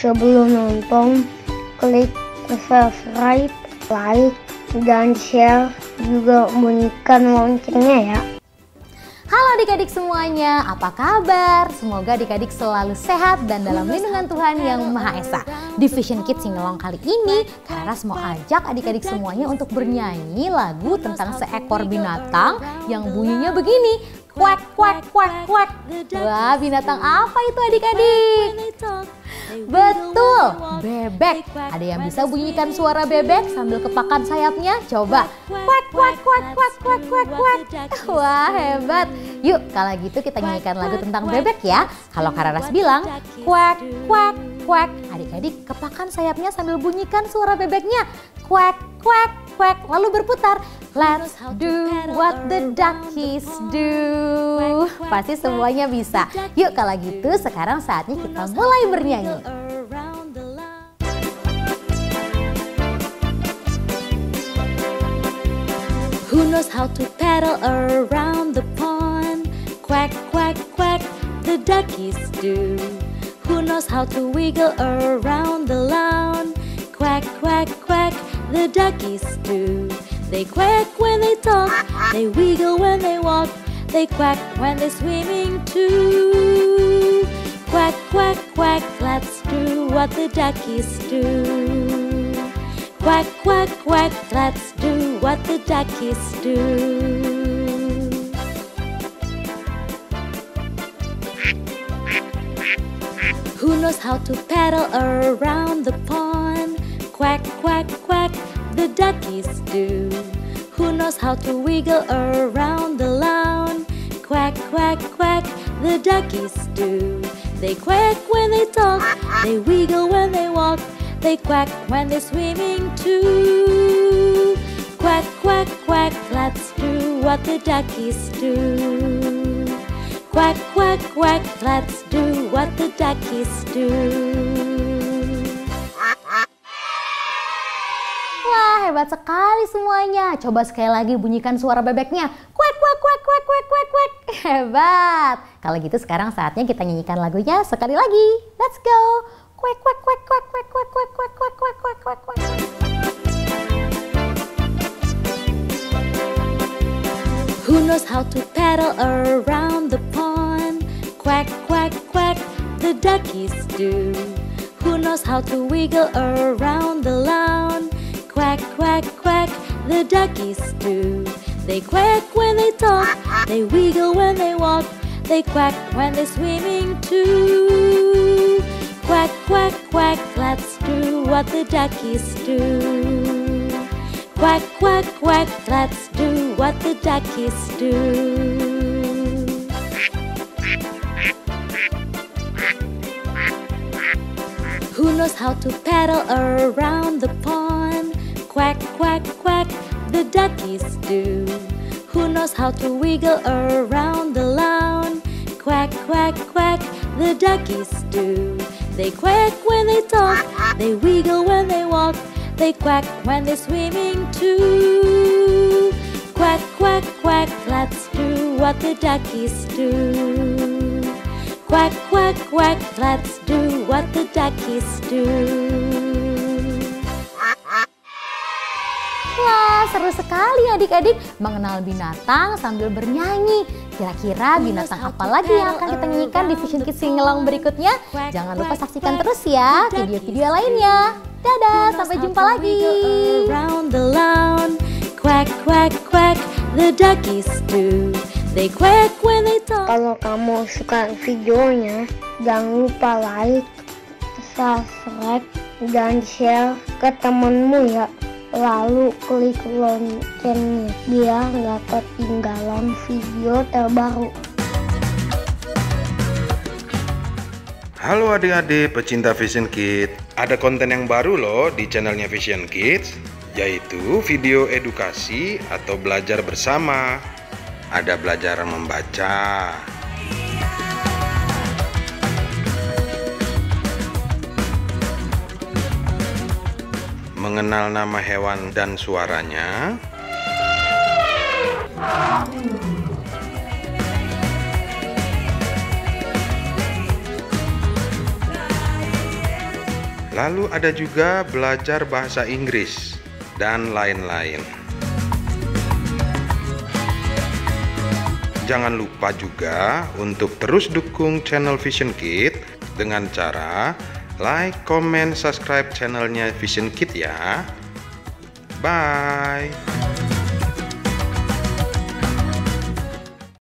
Sebelum nonton, klik subscribe, like, dan share, juga bunyikan loncengnya ya. Halo adik-adik semuanya, apa kabar? Semoga adik-adik selalu sehat dan dalam lindungan Tuhan Yang Maha Esa. Di Vision Kids Singelong kali ini, Kararas mau ajak adik-adik semuanya untuk bernyanyi lagu tentang seekor binatang yang bunyinya begini. Kwek, kwek, kwek, kwek. Wah, binatang apa itu adik-adik? Betul, bebek. Ada yang bisa bunyikan suara bebek sambil kepakan sayapnya? Coba. Kwek, kwek, kwek, kwek, kwek, kwek, kwek. Wah, hebat. Yuk, kalau gitu kita nyanyikan lagu tentang bebek ya. Kalau Kararas bilang, kwek, kwek, kwek. Adik-adik kepakan sayapnya sambil bunyikan suara bebeknya. Kwek, kwek, kwek. Lalu berputar. Let's do what the duckies do. Pasti semuanya bisa. Yuk kalau gitu sekarang saatnya kita mulai bernyanyi. Who knows how to paddle around the pond? Quack, quack, quack, the duckies do. Who knows how to wiggle around the lawn? Quack, quack, quack, the duckies do. They quack when they talk, they wiggle when they walk, they quack when they're swimming too. Quack, quack, quack, let's do what the duckies do. Quack, quack, quack, let's do what the duckies do. Who knows how to paddle around the pond? Quack, quack, quack, the duckies do. Who knows how to wiggle around the lawn? Quack, quack, quack, the duckies do. They quack when they talk, they wiggle when they walk, they quack when they're swimming too. Quack, quack, quack, let's do what the duckies do. Quack, quack, quack, let's do what the duckies do. Wah, hebat sekali semuanya. Coba sekali lagi bunyikan suara bebeknya. Kwek, kwek, kwek, kwek, kwek, kwek, kwek. Hebat. Kalau gitu sekarang saatnya kita nyanyikan lagunya sekali lagi. Let's go. Kwek, kwek, kwek, kwek, kwek, kwek, kwek, kwek, kwek, kwek, kwek, kwek, kwek. Who knows how to paddle around the pond? Quack, quack, quack, the duckies do. Who knows how to wiggle around the lawn? Quack, quack, quack, the duckies do. They quack when they talk, they wiggle when they walk, they quack when they're swimming too. Quack, quack, quack, let's do what the duckies do. Quack, quack, quack, let's do what the duckies do. Who knows how to paddle around the pond? Quack, quack, quack, the duckies do. Who knows how to wiggle around the lawn? Quack, quack, quack, the duckies do. They quack when they talk, they wiggle when they walk, they quack when they're swimming too. Quack, quack, quack, let's do what the duckies do. Quack, quack, quack, let's do what the duckies do. Wah, seru sekali adik-adik mengenal binatang sambil bernyanyi. Kira-kira binatang apa lagi yang akan kita nyanyikan di Vision Kids Singelong berikutnya? Jangan lupa saksikan terus ya video-video lainnya. Dadah, sampai jumpa lagi. Quack, quack, quack, the duckies do. They quack when they talk. Kalau kamu suka videonya, jangan lupa like, subscribe, dan share ke temenmu ya. Lalu klik loncengnya biar nggak ketinggalan video terbaru. Halo adik-adik pecinta Vision Kids. Ada konten yang baru loh di channelnya Vision Kids, yaitu video edukasi atau belajar bersama. Ada belajar membaca, mengenal nama hewan dan suaranya, Lalu ada juga belajar bahasa Inggris dan lain-lain. Jangan lupa juga untuk terus dukung channel Vision Kids dengan cara like, comment, subscribe channelnya Vision Kids ya. Bye.